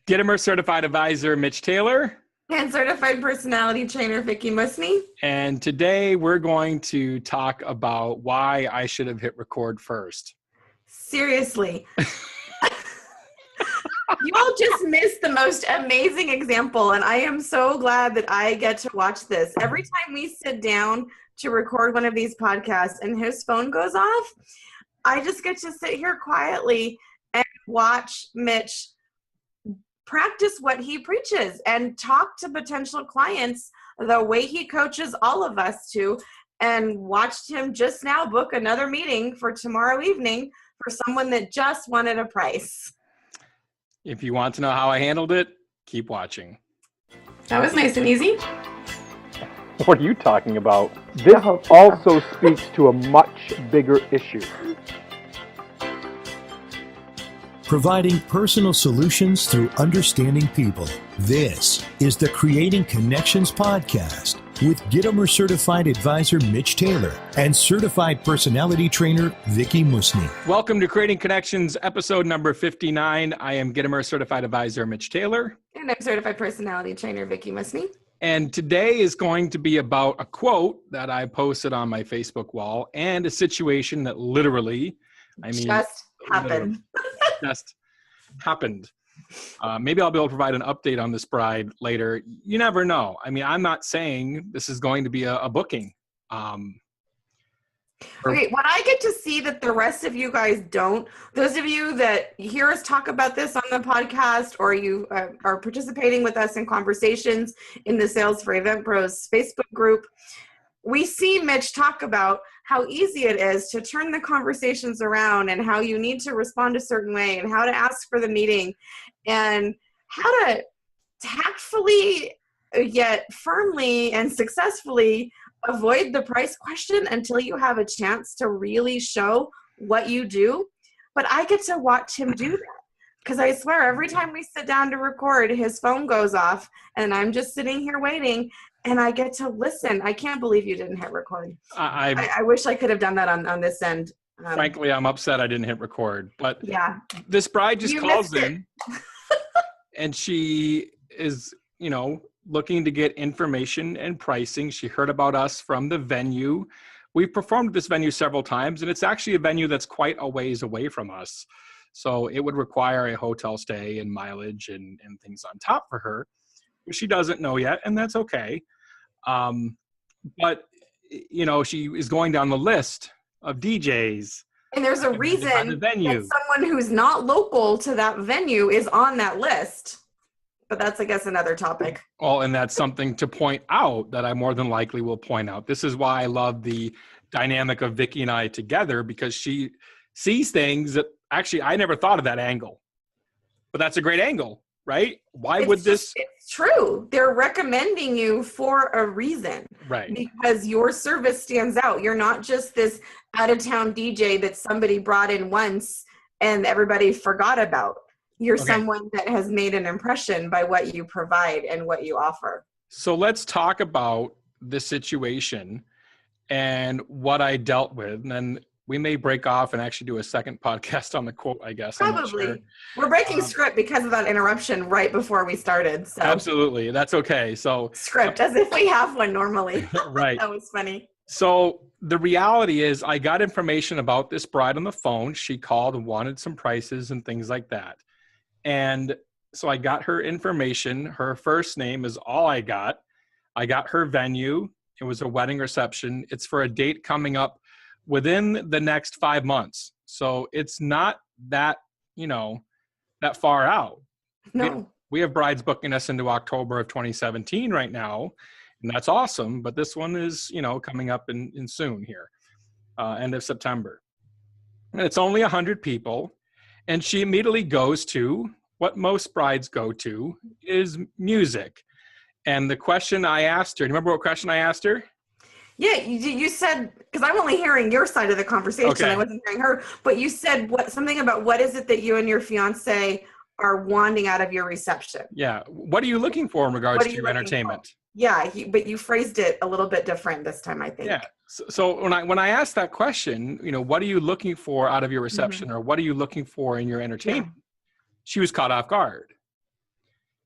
Gitomer certified advisor, Mitch Taylor. And certified personality trainer, Vickie Musni. And today we're going to talk about why I should have hit record first. Seriously. You all just missed the most amazing example, and I am so glad that I get to watch this. Every time we sit down to record one of these podcasts and his phone goes off, I just get to sit here quietly and watch Mitch practice what he preaches and talk to potential clients the way he coaches all of us to, and watched him just now book another meeting for tomorrow evening for someone that just wanted a price. If you want to know how I handled it, keep watching. That was nice and easy. What are you talking about? This also speaks to a much bigger issue. Providing personal solutions through understanding people. This is the Creating Connections podcast with Gitomer certified advisor Mitch Taylor and certified personality trainer Vickie Musni. Welcome to Creating Connections, episode number 59. I am Gitomer certified advisor Mitch Taylor. And I'm certified personality trainer Vickie Musni. And today is going to be about a quote that I posted on my Facebook wall and a situation that literally, just happened. Just happened. Maybe I'll be able to provide an update on this bride later. You never know. I mean, I'm not saying this is going to be a booking. Okay, when I get to see that the rest of you guys don't, those of you that hear us talk about this on the podcast, or you are participating with us in conversations in the Sales for Event Pros Facebook group, we see Mitch talk about how easy it is to turn the conversations around and how you need to respond a certain way and how to ask for the meeting and how to tactfully yet firmly and successfully avoid the price question until you have a chance to really show what you do. But I get to watch him do that because I swear every time we sit down to record, his phone goes off and I'm just sitting here waiting and I get to listen. I can't believe you didn't hit record. I wish I could have done that on this end. Frankly, I'm upset I didn't hit record. But yeah, this bride just calls in and she is, looking to get information and pricing. She heard about us from the venue. We've performed at this venue several times, and it's actually a venue that's quite a ways away from us. So it would require a hotel stay and mileage and things on top for her, which she doesn't know yet, and that's okay. But, she is going down the list of DJs. And there's a reason that someone who's not local to that venue is on that list. But that's, I guess, another topic. Well, and that's something to point out that I more than likely will point out. This is why I love the dynamic of Vickie and I together, because she sees things that actually I never thought of that angle. But that's a great angle, right? It's true. They're recommending you for a reason. Right. Because your service stands out. You're not just this out-of-town DJ that somebody brought in once and everybody forgot about. You're someone that has made an impression by what you provide and what you offer. So let's talk about the situation and what I dealt with. And then we may break off and actually do a second podcast on the quote, I guess. Probably. Sure. We're breaking script because of that interruption right before we started. So. Absolutely. That's okay. So script, as if we have one normally. Right. That was funny. So the reality is I got information about this bride on the phone. She called and wanted some prices and things like that. And so I got her information. Her first name is all I got. I got her venue. It was a wedding reception. It's for a date coming up within the next 5 months. So it's not that, that far out. No. We have brides booking us into October of 2017 right now. And that's awesome. But this one is, coming up in soon here, end of September. And it's only 100 people. And she immediately goes to what most brides go to is music. And the question I asked her, do you remember what question I asked her? Yeah, you said, because I'm only hearing your side of the conversation. Okay. I wasn't hearing her, but you said something about what is it that you and your fiance are wanting out of your reception? Yeah. What are you looking for in regards to your entertainment? Yeah, but you phrased it a little bit different this time, I think. Yeah. So when I asked that question, what are you looking for out of your reception, or what are you looking for in your entertainment? Yeah. She was caught off guard.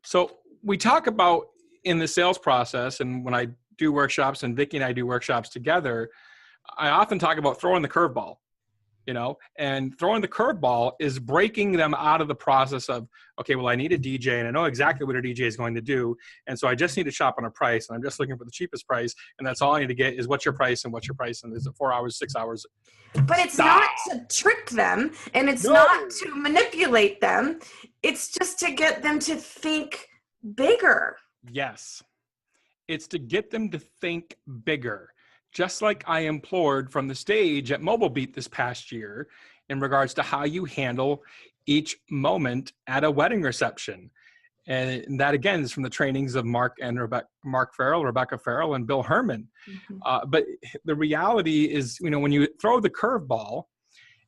So we talk about in the sales process, and when I do workshops and Vickie and I do workshops together, I often talk about throwing the curveball, and throwing the curveball is breaking them out of the process of, okay, well, I need a DJ and I know exactly what a DJ is going to do. And so I just need to shop on a price and I'm just looking for the cheapest price. And that's all I need to get is what's your price and what's your price. And is it 4 hours, 6 hours? But it's not to trick them and it's not to manipulate them. It's just to get them to think bigger. Yes. It's to get them to think bigger. Just like I implored from the stage at Mobile Beat this past year in regards to how you handle each moment at a wedding reception. And that, again, is from the trainings of Mark Farrell, Rebecca Farrell, and Bill Herman. Mm-hmm. But the reality is, when you throw the curveball,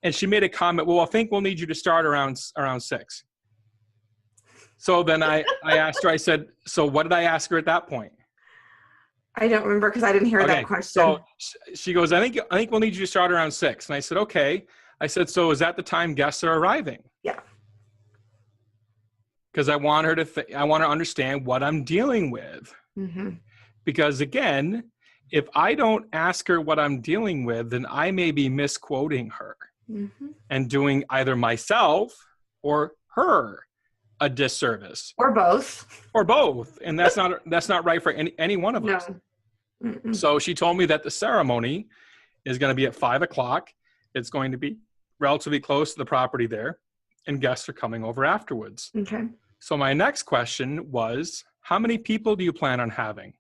and she made a comment, well, I think we'll need you to start around 6. So then I asked her, I said, so what did I ask her at that point? I don't remember because I didn't hear that question. So she goes, I think we'll need you to start around 6. And I said, okay. I said, so is that the time guests are arriving? Yeah. Because I want her to I want to understand what I'm dealing with. Mm-hmm. Because again, if I don't ask her what I'm dealing with, then I may be misquoting her and doing either myself or her a disservice, or both, and that's not right for any one of us. Mm-mm. So she told me that the ceremony is going to be at 5:00. It's going to be relatively close to the property there, and guests are coming over afterwards. Okay. So my next question was, how many people do you plan on having?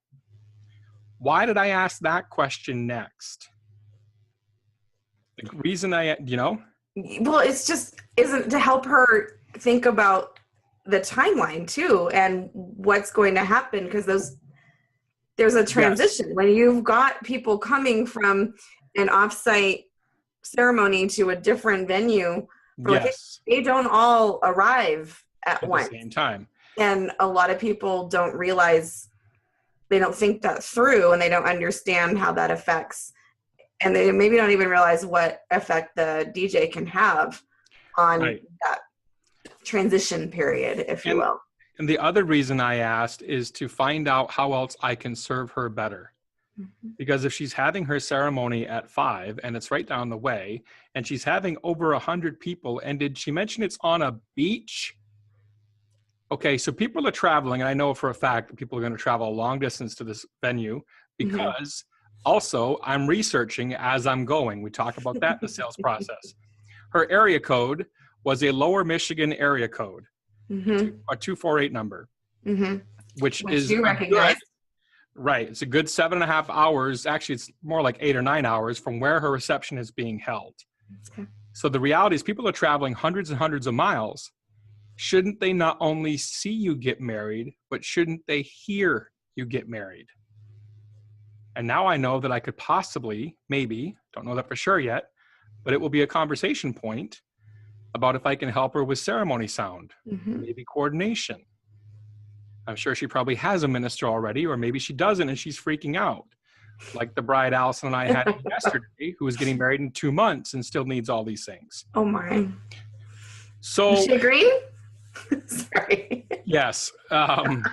Why did I ask that question next? The reason well, it's just isn't to help her think about the timeline too and what's going to happen, because there's a transition when you've got people coming from an offsite ceremony to a different venue. They don't all arrive at once the same time, and a lot of people don't realize, they don't think that through, and they don't understand how that affects, and they maybe don't even realize what effect the DJ can have on that transition period, if you will. And the other reason I asked is to find out how else I can serve her better. Mm-hmm. Because if she's having her ceremony at 5 and it's right down the way, and she's having over 100 people, and did she mention it's on a beach? Okay, so people are traveling, and I know for a fact that people are going to travel a long distance to this venue because also I'm researching as I'm going. We talk about that in the sales process. Her area code was a Lower Michigan area code, a 248 number, which is you recognize. Right. It's a good 7.5 hours. Actually, it's more like 8 or 9 hours from where her reception is being held. Okay. So the reality is people are traveling hundreds and hundreds of miles. Shouldn't they not only see you get married, but shouldn't they hear you get married? And now I know that I could possibly, maybe, don't know that for sure yet, but it will be a conversation point about if I can help her with ceremony sound, maybe coordination. I'm sure she probably has a minister already, or maybe she doesn't and she's freaking out. Like the bride Allison and I had yesterday, who was getting married in 2 months and still needs all these things. Oh my. So is she green? Sorry. Yes. How'd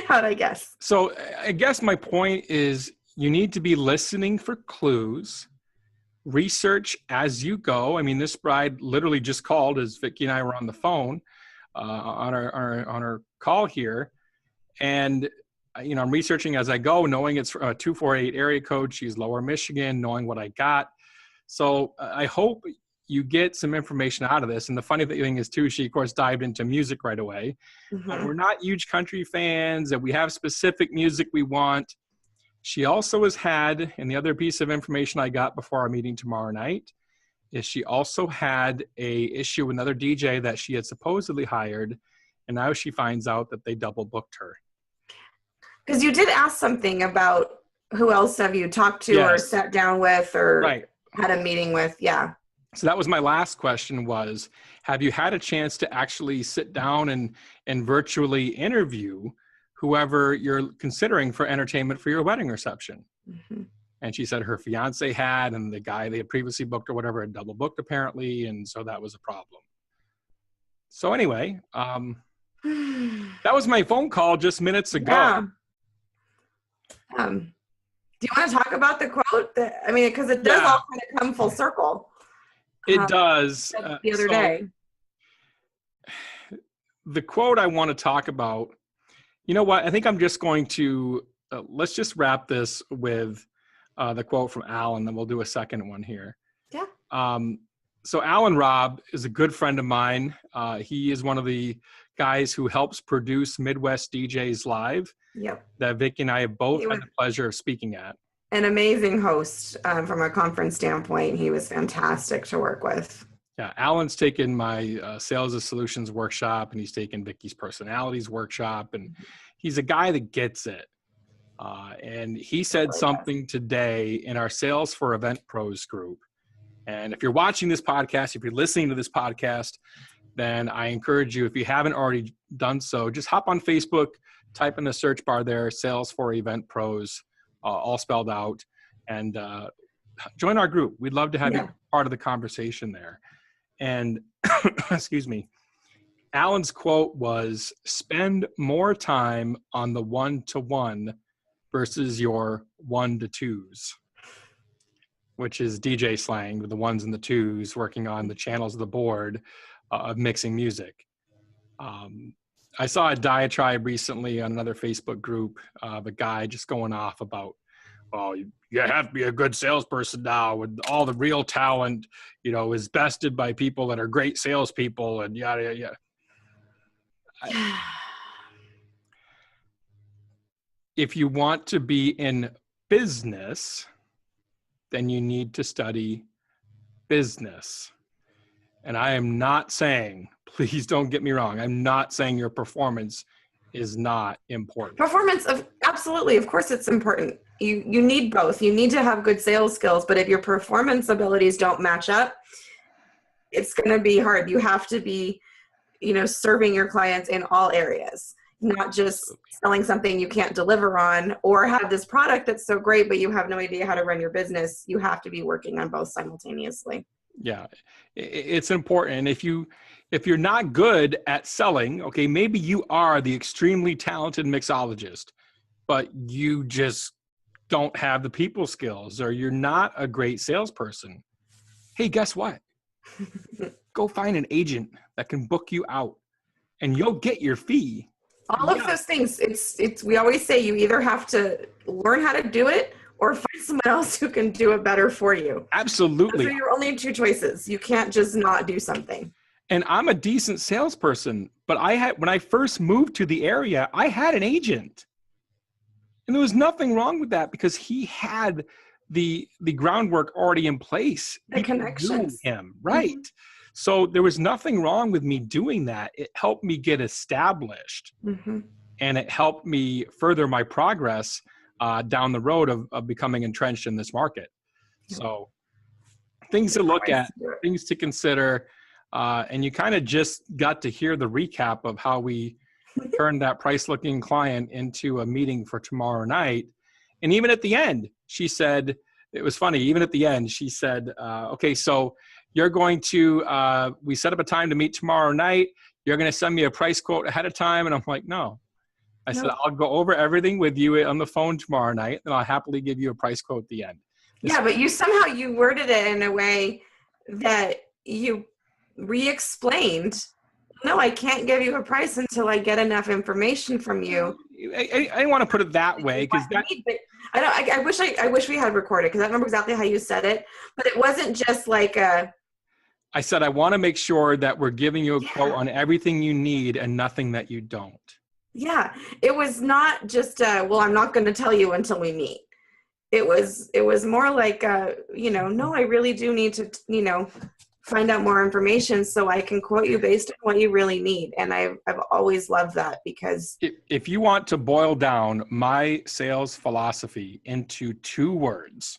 I guess? So I guess my point is you need to be listening for clues. Research as you go. I mean, this bride literally just called as Vickie and I were on the phone on our call here. And, I'm researching as I go, knowing it's a 248 area code. She's Lower Michigan, knowing what I got. So I hope you get some information out of this. And the funny thing is too, she of course dived into music right away. We're not huge country fans, and we have specific music we want. She also has had, and the other piece of information I got before our meeting tomorrow night, is she also had a issue with another DJ that she had supposedly hired, and now she finds out that they double booked her. Because you did ask something about who else have you talked to or sat down with or had a meeting with, So that was my last question was, have you had a chance to actually sit down and virtually interview whoever you're considering for entertainment for your wedding reception? And she said her fiance had, and the guy they had previously booked or whatever had double booked apparently. And so that was a problem. So anyway, That was my phone call just minutes ago. Yeah. Do you want to talk about the quote? I mean, because it does all kind of come full circle. It does. The other day. The quote I want to talk about, you know what? I think I'm just going to, let's just wrap this with the quote from Al, and then we'll do a second one here. Yeah. So Alan Robb is a good friend of mine. He is one of the guys who helps produce Midwest DJs Live. Yep. That Vickie and I have both had the pleasure of speaking at. An amazing host from a conference standpoint. He was fantastic to work with. Yeah, Alan's taken my Sales of Solutions workshop, and he's taken Vickie's Personalities workshop, and he's a guy that gets it. And he said something today in our Sales for Event Pros group. And if you're watching this podcast, if you're listening to this podcast, then I encourage you, if you haven't already done so, just hop on Facebook, type in the search bar there, Sales for Event Pros, all spelled out, and join our group. We'd love to have you part of the conversation there. And excuse me, Alan's quote was, spend more time on the one-to-one versus your one-to-twos, which is DJ slang with the ones and the twos, working on the channels of the board of mixing music. I saw a diatribe recently on another Facebook group of a guy just going off about, oh, you have to be a good salesperson now, with all the real talent, you know, is bested by people that are great salespeople, and yada, yada, yada. If you want to be in business, then you need to study business. And I am not saying, please don't get me wrong, I'm not saying your performance is not important. Performance, absolutely, of course it's important. You need both. You need to have good sales skills, but if your performance abilities don't match up, it's going to be hard. You have to be, serving your clients in all areas, not just selling something you can't deliver on, or have this product that's so great, but you have no idea how to run your business. You have to be working on both simultaneously. Yeah, it's important. And if you're not good at selling, okay, maybe you are the extremely talented mixologist, but you just don't have the people skills, or you're not a great salesperson. Hey, guess what? Go find an agent that can book you out, and you'll get your fee. All of those things. It's. We always say you either have to learn how to do it or find someone else who can do it better for you. Absolutely. Those are your only two choices. You can't just not do something. And I'm a decent salesperson, but when I first moved to the area, I had an agent. And there was nothing wrong with that, because he had the groundwork already in place. The connections. Him, right? Mm-hmm. So there was nothing wrong with me doing that. It helped me get established, and it helped me further my progress down the road of becoming entrenched in this market. So things to look at, things to consider, and you kind of just got to hear the recap of how we turned that price-looking client into a meeting for tomorrow night. And even at the end, she said, it was funny, even at the end, she said, okay, so you're going to, we set up a time to meet tomorrow night. You're going to send me a price quote ahead of time. And I'm like, no. I said, I'll go over everything with you on the phone tomorrow night, and I'll happily give you a price quote at the end. But you worded it in a way that you re-explained, no, I can't give you a price until I get enough information from you. I didn't want to put it that way, because I wish we had recorded, because I remember exactly how you said it, but it wasn't just like I said, I want to make sure that we're giving you a quote on everything you need and nothing that you don't. Yeah, it was not just well, I'm not going to tell you until we meet. It was more like no, I really do need to find out more information so I can quote you based on what you really need. And I've always loved that, because if you want to boil down my sales philosophy into 2 words,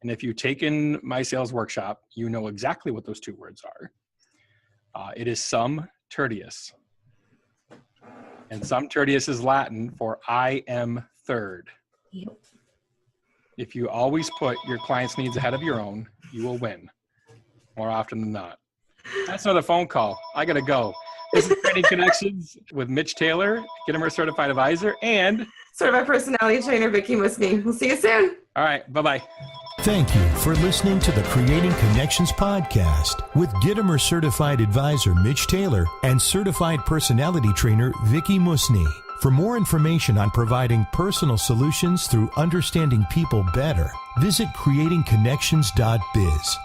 and if you've taken my sales workshop, you know exactly what those 2 words are. It is sum tertius. And sum tertius is Latin for I am third. Yep. If you always put your client's needs ahead of your own, you will win more often than not. That's another phone call. I got to go. This is Creating Connections with Mitch Taylor, Gitomer Certified Advisor, and Certified Personality Trainer, Vickie Musni. We'll see you soon. all right, bye-bye. Thank you for listening to the Creating Connections podcast with Gitomer Certified Advisor Mitch Taylor and Certified Personality Trainer Vickie Musni. For more information on providing personal solutions through understanding people better, visit creatingconnections.biz.